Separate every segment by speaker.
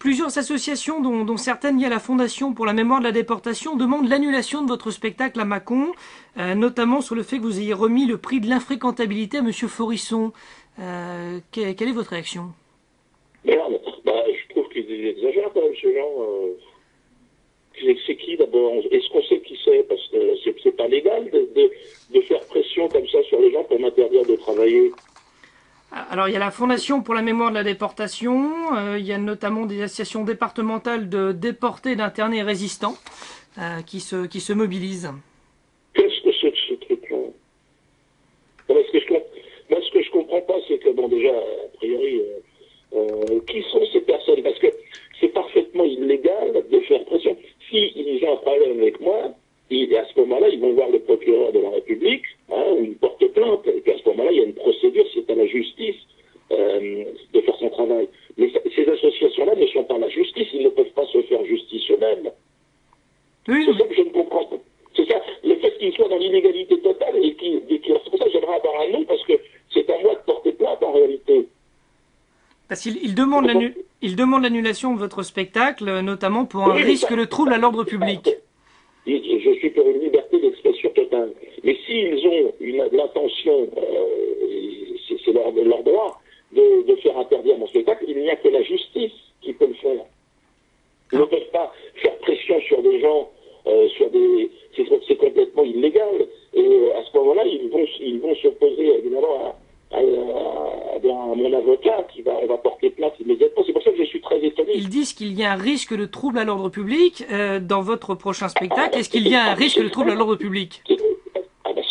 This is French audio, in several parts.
Speaker 1: Plusieurs associations, dont certaines liées à la Fondation pour la mémoire de la déportation, demandent l'annulation de votre spectacle à Mâcon, notamment sur le fait que vous ayez remis le prix de l'infréquentabilité à Monsieur Forisson. Quelle est votre réaction?
Speaker 2: Merde, je trouve qu'ils exagèrent quand même, ces gens. C'est qui d'abord? Est-ce qu'on sait qui c'est? Parce que c'est pas légal de faire pression comme ça sur les gens pour m'interdire de travailler.
Speaker 1: Alors il y a la Fondation pour la mémoire de la déportation, il y a notamment des associations départementales de déportés, d'internés résistants qui se mobilisent.
Speaker 2: Qu'est-ce que c'est que ce truc-là? Moi, ce que je comprends pas, c'est que, bon, déjà, a priori, qui sont ces personnes? Parce que c'est parfaitement illégal de faire pression. Si ils ont un problème avec moi, à ce moment-là, ils vont voir le procureur de la République, ou ils portent plainte. Et puis à ce moment-là, il y a une procédure, c'est à la justice de faire son travail. Mais ces associations-là ne sont pas la justice, ils ne peuvent pas se faire justice eux-mêmes.
Speaker 1: Oui,
Speaker 2: c'est ça que je ne comprends pas. C'est ça, le fait qu'ils soient dans l'illégalité totale c'est pour ça que j'aimerais avoir un nom, parce que c'est à moi de porter plainte en réalité.
Speaker 1: Parce qu'il demande l'annulation de votre spectacle, notamment pour un risque de trouble à l'ordre public.
Speaker 2: Je suis pour une liberté d'expression totale. Mais s'ils ont l'intention, c'est leur droit, de faire interdire mon spectacle, il n'y a que la justice qui peut le faire. Ils ne peuvent pas faire pression sur des gens, c'est complètement illégal. Et à ce moment-là, ils vont s'opposer évidemment à mon avocat on va porter plainte immédiatement. C'est pour ça que je suis très étonné.
Speaker 1: Ils disent qu'il y a un risque de trouble à l'ordre public dans votre prochain spectacle. Est-ce qu'il y a un risque de trouble à l'ordre public?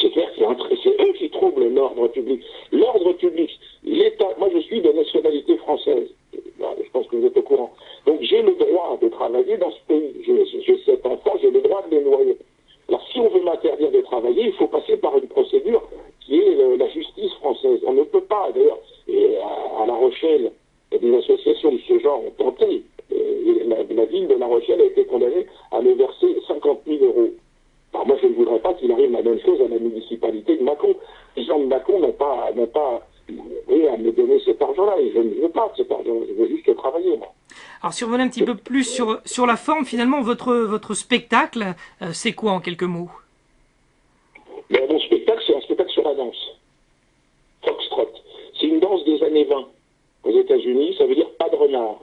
Speaker 2: C'est clair, c'est eux qui troublent l'ordre public. L'ordre public, l'État, moi je suis de nationalité française. Je pense que vous êtes au courant. Donc j'ai le droit de travailler dans ce pays. J'ai 7 enfants, j'ai le droit de les noyer. Alors si on veut m'interdire de travailler, il faut passer par une procédure qui est la justice française. On ne peut pas, d'ailleurs, à La Rochelle, des associations de ce genre ont tenté. La ville de La Rochelle a été condamnée à me verser 50 000 euros. Alors moi, je ne voudrais pas qu'il arrive la même chose à la municipalité de Mâcon. Les gens de Mâcon n'ont pas à me donner cet argent-là. Et je ne veux pas cet argent. Je veux juste travailler, moi.
Speaker 1: Alors, si on revenait un petit peu plus sur la forme, finalement, votre spectacle, c'est quoi en quelques mots?
Speaker 2: Mon spectacle, c'est un spectacle sur la danse. Foxtrot. C'est une danse des années 20 aux États-Unis. Ça veut dire pas de renard.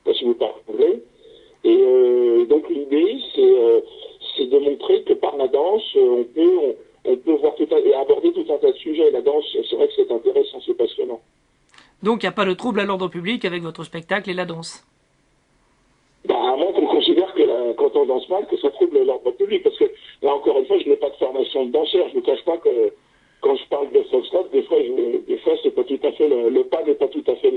Speaker 2: Je ne sais pas si vous parlez. Et donc l'idée, c'est de montrer que par la danse, on peut voir et aborder tout un tas de sujets. La danse, c'est vrai que c'est intéressant, c'est passionnant.
Speaker 1: Donc il n'y a pas de trouble à l'ordre public avec votre spectacle et la danse?
Speaker 2: À moins qu'on considère que quand on danse mal, que ça trouble l'ordre public. Parce que là, encore une fois, je n'ai pas de formation de danseur. Je ne vous cache pas que quand je parle de foxtrot, des fois c'est pas tout à fait le pas n'est pas tout à fait